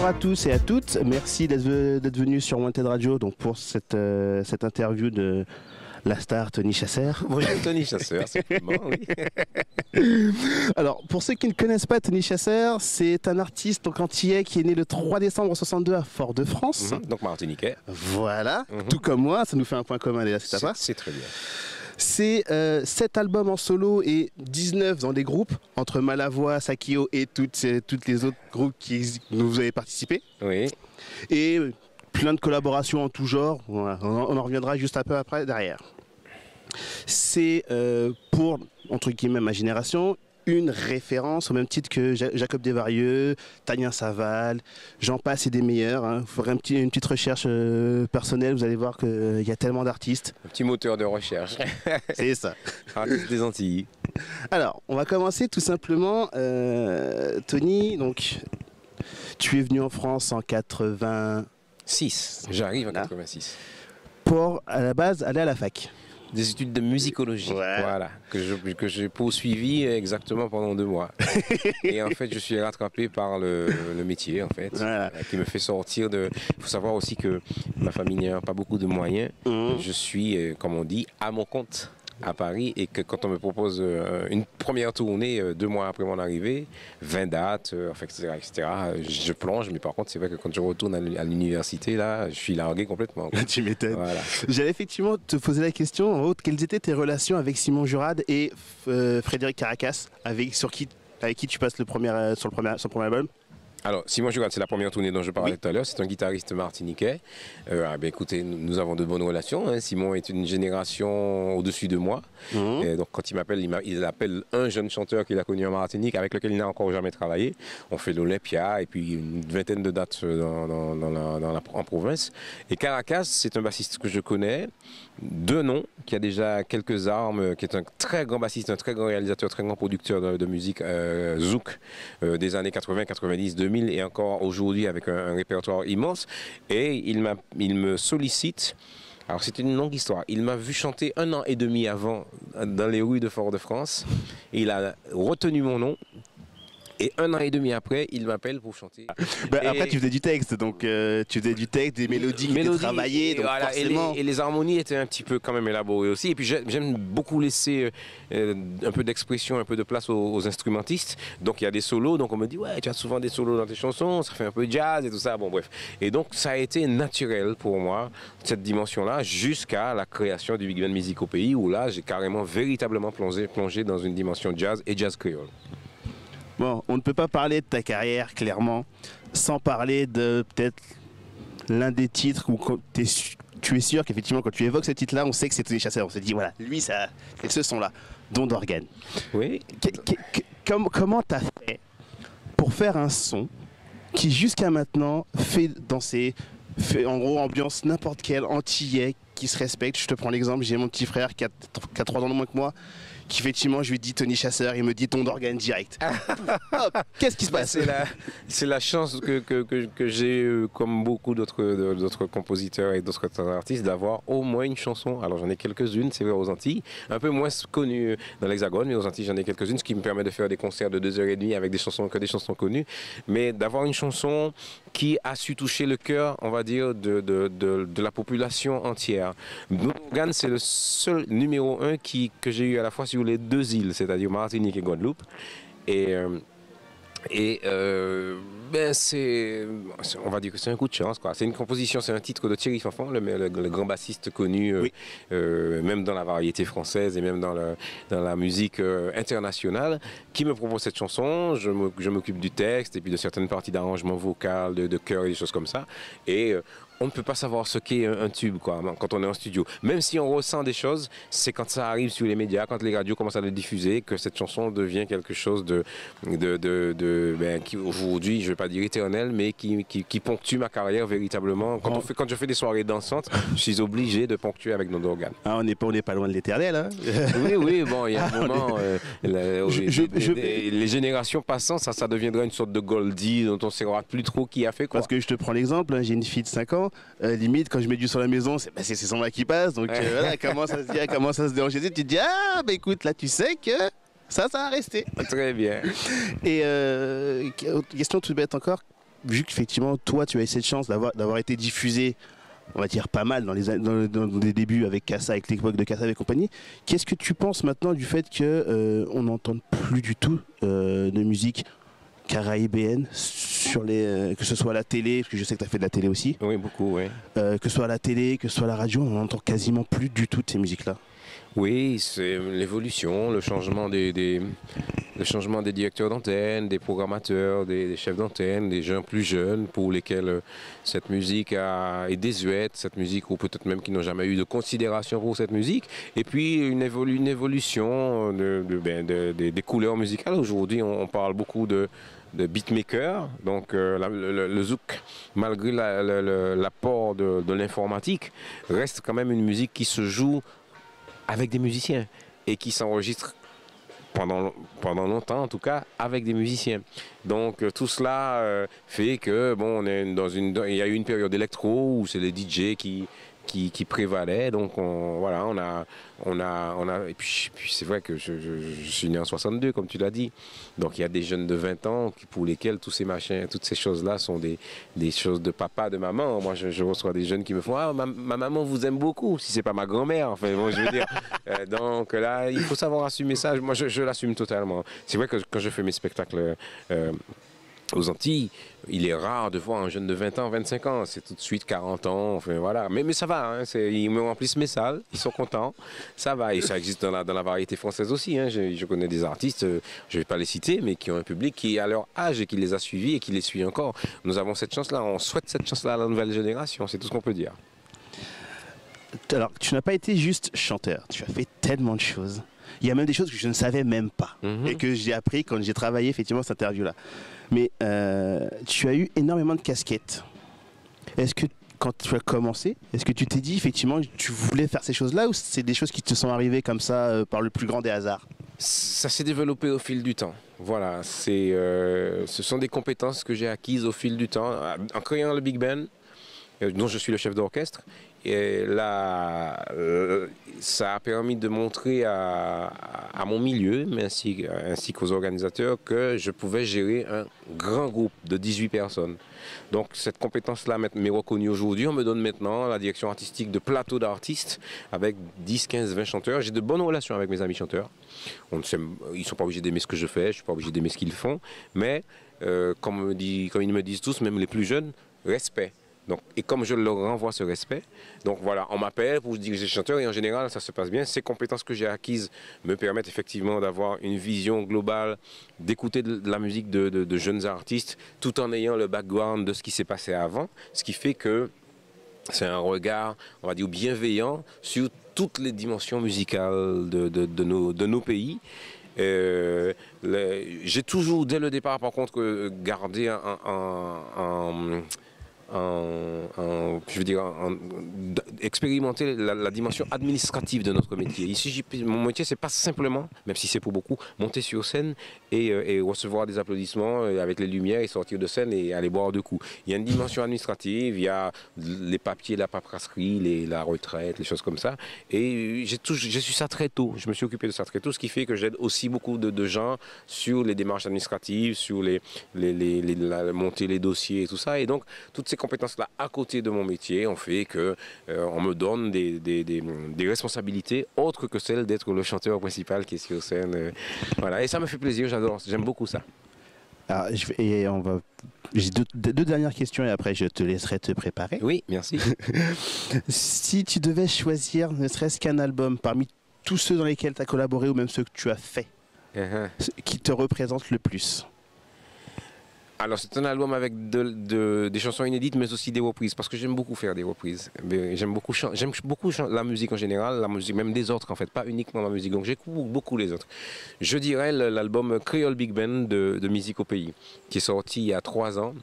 à tous et à toutes. Merci d'être venus sur Wanted Radio donc pour cette interview de la star Tony Chasser. Bonjour Tony Chasser, simplement, oui. Alors, pour ceux qui ne connaissent pas Tony Chasser, c'est un artiste donc antillais qui est né le 3 décembre 62 à Fort-de-France. Donc martiniquais. Voilà, tout comme moi, ça nous fait un point commun déjà, c'est ça. C'est très bien. C'est 7 albums en solo et 19 dans des groupes, entre Malavoie, Sakio et toutes les autres groupes qui vous avez participé. Oui. Et plein de collaborations en tout genre, voilà. On en reviendra juste un peu après, derrière. C'est pour, entre guillemets, ma génération, une référence au même titre que Jacob Desvarieux, Tania Saval, j'en passe et des meilleurs. Hein. Vous ferez une petite recherche personnelle, vous allez voir qu'il y a tellement d'artistes. Un petit moteur de recherche. C'est ça. Artiste des Antilles. Alors, on va commencer tout simplement. Tony, donc, tu es venu en France en 86. J'arrive en 86. Pour, à la base, aller à la fac. Des études de musicologie, voilà, que j'ai poursuivi exactement pendant 2 mois. Et en fait, je suis rattrapé par le métier, en fait, qui me fait sortir de... Il faut savoir aussi que ma famille n'a pas beaucoup de moyens. Je suis, comme on dit, à mon compte à Paris, et que quand on me propose une première tournée 2 mois après mon arrivée, 20 dates, etc., je plonge. Mais par contre, c'est vrai que quand je retourne à l'université, là, je suis largué complètement. Tu m'étonnes. Voilà. J'allais effectivement te poser la question, en haut, quelles étaient tes relations avec Simon Jurade et Frédéric Caracas, avec qui tu passes sur son premier album? Alors, Simon Jurade, c'est la première tournée dont je parlais tout à l'heure. C'est un guitariste martiniquais. Écoutez, nous avons de bonnes relations. Hein. Simon est une génération au-dessus de moi. Et donc, quand il m'appelle, il appelle un jeune chanteur qu'il a connu en Martinique, avec lequel il n'a encore jamais travaillé. On fait l'Olympia et puis une vingtaine de dates en province. Et Caracas, c'est un bassiste que je connais, de nom, qui a déjà quelques armes, qui est un très grand bassiste, un très grand réalisateur, très grand producteur de musique zouk des années 80, 90, 2000 et encore aujourd'hui avec un répertoire immense. Et il me sollicite. Alors c'est une longue histoire. Il m'a vu chanter 1 an et demi avant dans les rues de Fort-de-France. Il a retenu mon nom. Et 1 an et demi après, il m'appelle pour chanter. Après, tu faisais du texte, donc tu faisais du texte, des mélodies qui étaient travaillées, donc voilà, forcément... et les harmonies étaient un petit peu quand même élaborées aussi. Et puis j'aime beaucoup laisser un peu d'expression, un peu de place aux instrumentistes. Donc il y a des solos, donc on me dit, ouais, tu as souvent des solos dans tes chansons, ça fait un peu jazz et tout ça, bon bref. Et donc ça a été naturel pour moi, cette dimension-là, jusqu'à la création du Big Band Music au pays, où là, j'ai carrément, véritablement plongé dans une dimension jazz et jazz créole. Bon, on ne peut pas parler de ta carrière, clairement, sans parler de peut-être l'un des titres où tu es sûr qu'effectivement, quand tu évoques ce titre-là, on sait que c'est Tony Chasser. On se dit, voilà, lui, c'est ce son-là, Don d'organe. Oui. Comment tu as fait pour faire un son qui, jusqu'à maintenant, fait danser, en gros, ambiance n'importe quel antillais qui se respecte? Je te prends l'exemple, j'ai mon petit frère qui a 3 ans de moins que moi, qui effectivement, je lui dis Tony Chasser, il me dit Don d'organe direct. Qu'est-ce qui se passe? C'est la chance que j'ai, comme beaucoup d'autres compositeurs et d'autres artistes, d'avoir au moins une chanson. Alors j'en ai quelques-unes, c'est vrai, aux Antilles, un peu moins connues dans l'Hexagone, mais aux Antilles j'en ai quelques-unes, ce qui me permet de faire des concerts de 2h30 avec des chansons connues, mais d'avoir une chanson qui a su toucher le cœur, on va dire, de la population entière. Don d'organe, c'est le seul numéro 1 que j'ai eu à la fois sur les 2 îles, c'est-à-dire Martinique et Guadeloupe. On va dire que c'est un coup de chance, quoi. C'est une composition, c'est un titre de Thierry Fanfan, le grand bassiste connu, même dans la variété française et même dans la musique internationale, qui me propose cette chanson. Je m'occupe du texte et puis de certaines parties d'arrangement vocal, de chœur et des choses comme ça. Et on ne peut pas savoir ce qu'est un tube, quoi, quand on est en studio. Même si on ressent des choses, c'est quand ça arrive sur les médias, quand les radios commencent à le diffuser, que cette chanson devient quelque chose qui aujourd'hui, je ne vais pas dire éternel, mais qui ponctue ma carrière véritablement. Quand je fais des soirées dansantes, je suis obligé de ponctuer avec Don d'organe. Ah, on n'est pas loin de l'éternel, hein. Oui, bon, il y a un moment, les générations passant, ça deviendra une sorte de Goldie dont on ne saura plus trop qui a fait quoi. Parce que je te prends l'exemple, hein, j'ai une fille de 5 ans, limite quand je mets du son à la maison, c'est ces sons-là qui passent, donc voilà, elle commence à se déranger, tu te dis, ah bah écoute, là tu sais que ça va rester. Très bien. Et question toute bête encore, vu qu'effectivement, toi, tu as eu cette chance d'avoir été diffusé, on va dire pas mal dans les débuts avec Kassa, avec l'époque de Kassa et compagnie. Qu'est-ce que tu penses maintenant du fait que on n'entende plus du tout de musique caraïbéenne sur que ce soit à la télé, parce que je sais que tu as fait de la télé aussi. Oui, beaucoup, oui. Que ce soit à la télé, que ce soit à la radio, on n'entend quasiment plus du tout de ces musiques-là. Oui, c'est l'évolution, le changement le changement des directeurs d'antenne, des programmateurs, des chefs d'antenne, des gens plus jeunes pour lesquels cette musique est désuète, cette musique ou peut-être même qui n'ont jamais eu de considération pour cette musique. Et puis une évolution des couleurs musicales. Aujourd'hui, on parle beaucoup de beatmaker, donc le zouk, malgré l'apport de l'informatique, reste quand même une musique qui se joue avec des musiciens et qui s'enregistre pendant longtemps, en tout cas, avec des musiciens. Donc tout cela fait que bon, on est il y a eu une période électro où c'est les DJ qui prévalait. Donc voilà, on a et puis c'est vrai que je suis né en 62 comme tu l'as dit. Donc il y a des jeunes de 20 ans pour lesquels tous ces machins, toutes ces choses-là sont des choses de papa, de maman. Moi je reçois des jeunes qui me font ma maman vous aime beaucoup, si c'est pas ma grand-mère. Enfin bon, je veux dire. Donc là, il faut savoir assumer ça. Moi je l'assume totalement. C'est vrai que quand je fais mes spectacles aux Antilles, il est rare de voir un jeune de 20 ans, 25 ans. C'est tout de suite 40 ans. Enfin, voilà. Mais ça va. Hein, ils me remplissent mes salles. Ils sont contents. Ça va. Et ça existe dans la variété française aussi. Hein. Je connais des artistes, je ne vais pas les citer, mais qui ont un public qui est à leur âge et qui les a suivis et qui les suit encore. Nous avons cette chance-là. On souhaite cette chance-là à la nouvelle génération. C'est tout ce qu'on peut dire. Alors, tu n'as pas été juste chanteur. Tu as fait tellement de choses. Il y a même des choses que je ne savais même pas et que j'ai appris quand j'ai travaillé effectivement cette interview-là. Mais tu as eu énormément de casquettes. Est-ce que quand tu as commencé, est-ce que tu t'es dit effectivement que tu voulais faire ces choses-là ou c'est des choses qui te sont arrivées comme ça par le plus grand des hasards? Ça s'est développé au fil du temps. Voilà, ce sont des compétences que j'ai acquises au fil du temps en créant le Big Band, dont je suis le chef d'orchestre. Et là, ça a permis de montrer à mon milieu, mais ainsi qu'aux organisateurs, que je pouvais gérer un grand groupe de 18 personnes. Donc cette compétence-là m'est reconnue aujourd'hui. On me donne maintenant la direction artistique de plateau d'artistes avec 10, 15, 20 chanteurs. J'ai de bonnes relations avec mes amis chanteurs. Ils ne sont pas obligés d'aimer ce que je fais, je ne suis pas obligé d'aimer ce qu'ils font. Mais comme ils me disent tous, même les plus jeunes, respect. Donc, et comme je leur renvoie ce respect, donc voilà, on m'appelle pour diriger les chanteurs et en général ça se passe bien. Ces compétences que j'ai acquises me permettent effectivement d'avoir une vision globale, d'écouter de la musique de jeunes artistes tout en ayant le background de ce qui s'est passé avant, ce qui fait que c'est un regard, on va dire, bienveillant sur toutes les dimensions musicales de nos pays. J'ai toujours, dès le départ par contre, gardé expérimenter la dimension administrative de notre métier. Ici, mon métier, c'est pas simplement, même si c'est pour beaucoup, monter sur scène et recevoir des applaudissements avec les lumières et sortir de scène et aller boire deux coups. Il y a une dimension administrative, il y a les papiers, la paperasserie, la retraite, les choses comme ça. Et j'ai su ça très tôt. Je me suis occupé de ça très tôt, ce qui fait que j'aide aussi beaucoup de gens sur les démarches administratives, sur monter les dossiers et tout ça. Et donc, toutes ces compétences-là à côté de mon métier ont fait que on me donne des responsabilités autres que celles d'être le chanteur principal qui est sur scène. Voilà. Et ça me fait plaisir, j'adore, j'aime beaucoup ça. Alors, j'ai deux dernières questions et après je te laisserai te préparer. Oui, merci. Si tu devais choisir ne serait-ce qu'un album parmi tous ceux dans lesquels tu as collaboré ou même ceux que tu as fait, qui te représente le plus? Alors c'est un album avec des chansons inédites mais aussi des reprises parce que j'aime beaucoup faire des reprises. J'aime beaucoup la musique en général, la musique même des autres en fait, pas uniquement la musique. Donc j'écoute beaucoup les autres. Je dirais l'album Creole Big Band de Musique au Pays qui est sorti il y a 3 ans,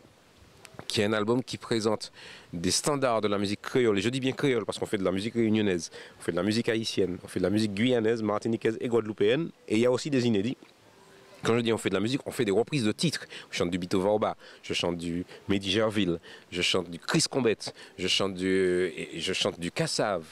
qui est un album qui présente des standards de la musique créole. Et je dis bien créole parce qu'on fait de la musique réunionnaise, on fait de la musique haïtienne, on fait de la musique guyanaise, martiniquaise et guadeloupéenne et il y a aussi des inédits. Quand je dis on fait de la musique, on fait des reprises de titres. Je chante du Bito Vorba, je chante du Mehdi Gerville, je chante du Chris Combet, je chante du Kassav,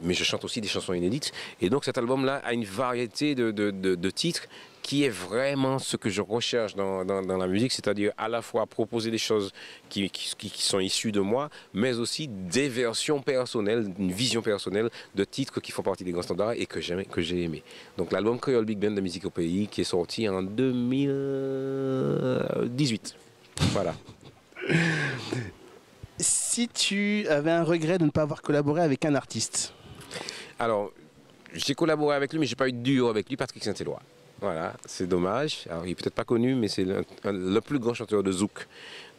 mais je chante aussi des chansons inédites. Et donc cet album-là a une variété de titres qui est vraiment ce que je recherche dans la musique, c'est-à-dire à la fois proposer des choses qui sont issues de moi, mais aussi des versions personnelles, une vision personnelle de titres qui font partie des grands standards et que j'ai aimé. Donc l'album Creole Big Band de Musique au Pays qui est sorti en 2018. Voilà. Si tu avais un regret de ne pas avoir collaboré avec un artiste? Alors, j'ai collaboré avec lui, mais je n'ai pas eu de duo avec lui, Patrick Saint-Éloi. Voilà, c'est dommage. Alors, il n'est peut-être pas connu, mais c'est le plus grand chanteur de zouk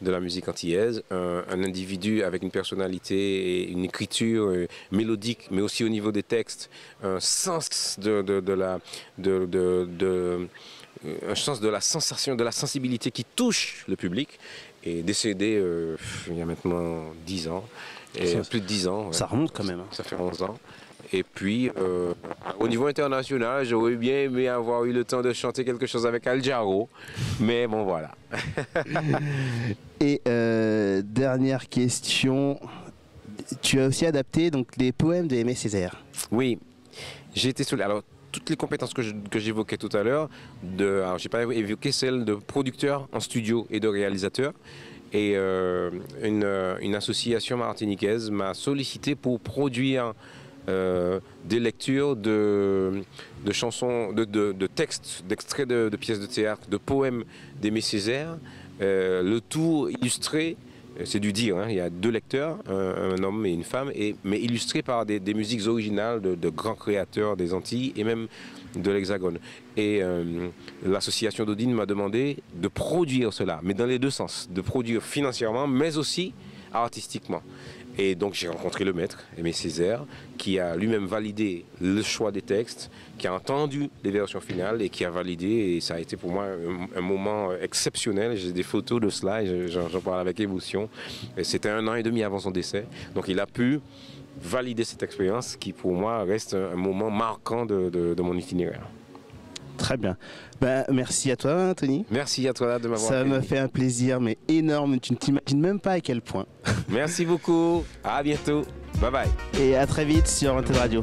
de la musique antillaise. Un individu avec une personnalité et une écriture mélodique, mais aussi au niveau des textes, un sens un sens de la sensation, de la sensibilité qui touche le public. Et décédé il y a maintenant 10 ans, et plus de 10 ans. Ouais. Ça remonte quand même. Hein. Ça fait 11 ans. Et puis, au niveau international, j'aurais bien aimé avoir eu le temps de chanter quelque chose avec Al Jarreau, mais bon, voilà. Et dernière question, tu as aussi adapté donc, les poèmes de Aimé Césaire. Oui, j'ai été sous... Alors, toutes les compétences que j'évoquais tout à l'heure, alors j'ai pas évoqué celles de producteur en studio et de réalisateur. Et une association martiniquaise m'a sollicité pour produire des lectures de chansons, de textes, d'extraits de pièces de théâtre, de poèmes d'Aimé Césaire, le tout illustré. C'est du dire, hein. Il y a 2 lecteurs, un homme et une femme, mais illustrés par des musiques originales de grands créateurs des Antilles et même de l'Hexagone. Et l'association d'Odine m'a demandé de produire cela, mais dans les 2 sens, de produire financièrement, mais aussi artistiquement. Et donc j'ai rencontré le maître, Aimé Césaire, qui a lui-même validé le choix des textes, qui a entendu les versions finales et qui a validé. Et ça a été pour moi un moment exceptionnel. J'ai des photos de cela et j'en parle avec émotion. C'était 1 an et demi avant son décès. Donc il a pu valider cette expérience qui pour moi reste un moment marquant de mon itinéraire. Très bien. Ben, merci à toi, Anthony. Merci à toi de m'avoir Ça m'a fait un plaisir, mais énorme. Tu ne t'imagines même pas à quel point. Merci beaucoup. À bientôt. Bye bye. Et à très vite sur Antenne Radio.